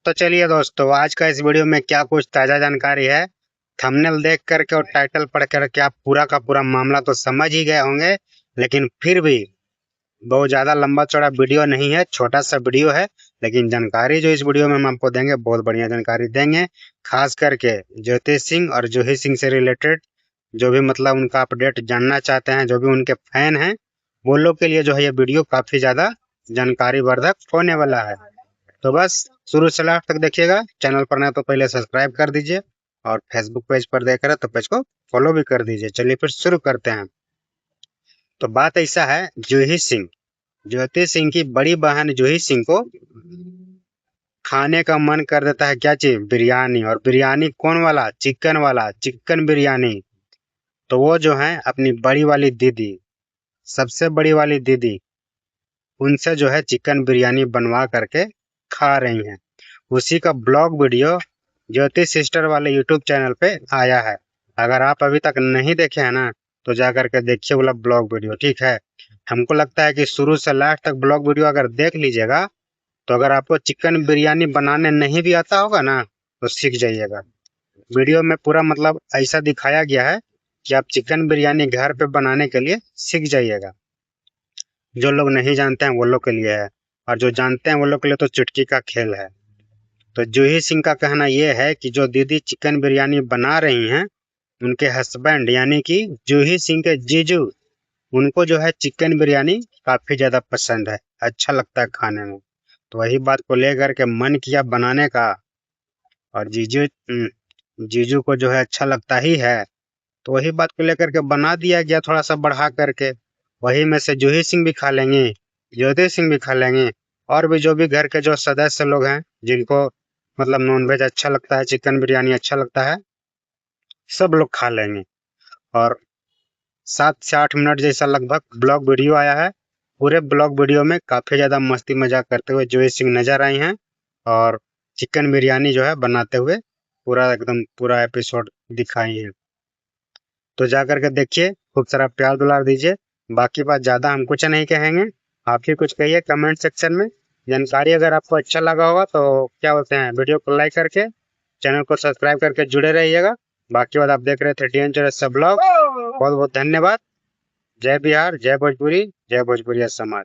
तो चलिए दोस्तों, आज का इस वीडियो में क्या कुछ ताज़ा जानकारी है। थंबनेल देख करके और टाइटल पढ़ करके आप पूरा का पूरा मामला तो समझ ही गए होंगे, लेकिन फिर भी बहुत ज़्यादा लंबा चौड़ा वीडियो नहीं है, छोटा सा वीडियो है। लेकिन जानकारी जो इस वीडियो में हम आपको देंगे बहुत बढ़िया जानकारी देंगे। खास करके ज्योतिष सिंह और जूही सिंह से रिलेटेड जो भी मतलब उनका अपडेट जानना चाहते हैं, जो भी उनके फैन हैं, वो लोग के लिए जो है ये वीडियो काफ़ी ज़्यादा जानकारी वर्धक होने वाला है। तो बस शुरू से लास्ट तक देखिएगा। चैनल पर ना तो पहले सब्सक्राइब कर दीजिए और फेसबुक पेज पर देख रहे हैं तो पेज को फॉलो भी कर दीजिए। चलिए फिर शुरू करते हैं। तो बात ऐसा है, जूही सिंह, ज्योति सिंह की बड़ी बहन जूही सिंह को खाने का मन कर देता है। क्या चीज? बिरयानी। और बिरयानी कौन वाला? चिकन वाला, चिकन बिरयानी। तो वो जो है अपनी बड़ी वाली दीदी, सबसे बड़ी वाली दीदी, उनसे जो है चिकन बिरयानी बनवा करके खा रही हैं। उसी का ब्लॉग वीडियो ज्योति सिस्टर वाले यूट्यूब चैनल पे आया है। अगर आप अभी तक नहीं देखे हैं ना, तो जा करके देखिए वाला ब्लॉग वीडियो, ठीक है। हमको लगता है कि शुरू से लास्ट तक ब्लॉग वीडियो अगर देख लीजिएगा, तो अगर आपको चिकन बिरयानी बनाने नहीं भी आता होगा ना, तो सीख जाइएगा। वीडियो में पूरा मतलब ऐसा दिखाया गया है कि आप चिकन बिरयानी घर पे बनाने के लिए सीख जाइएगा। जो लोग नहीं जानते हैं वो लोग के लिए है, और जो जानते हैं वो लोग के लिए तो चुटकी का खेल है। तो जूही सिंह का कहना यह है कि जो दीदी चिकन बिरयानी बना रही हैं, उनके हस्बैंड यानी कि जूही सिंह के जीजू, उनको जो है चिकन बिरयानी काफी ज्यादा पसंद है, अच्छा लगता है खाने में। तो वही बात को लेकर के मन किया बनाने का, और जीजू को जो है अच्छा लगता ही है, तो वही बात को लेकर के बना दिया गया थोड़ा सा बढ़ा करके। वही में से जूही सिंह भी खा लेंगे, ज्योति सिंह भी खा लेंगे, और भी जो भी घर के जो सदस्य लोग हैं जिनको मतलब नॉनवेज अच्छा लगता है, चिकन बिरयानी अच्छा लगता है, सब लोग खा लेंगे। और 7 से 8 मिनट जैसा लगभग ब्लॉग वीडियो आया है। पूरे ब्लॉग वीडियो में काफी ज्यादा मस्ती मजाक करते हुए जूही सिंह नजर आई हैं, और चिकन बिरयानी जो है बनाते हुए पूरा एकदम पूरा एपिसोड दिखाई है। तो जा करके देखिए, खूब सारा प्यार दुलार दीजिए। बाकी बात ज्यादा हम कुछ नहीं कहेंगे, आप ही कुछ कहिए कमेंट सेक्शन में। जानकारी अगर आपको अच्छा लगा होगा तो क्या बोलते हैं, वीडियो को लाइक करके चैनल को सब्सक्राइब करके जुड़े रहिएगा। बाकी बात आप देख रहे थे डी ब्लॉग। बहुत बहुत धन्यवाद। जय बिहार, जय भोजपुरी, जय भोजपुरिया समाज।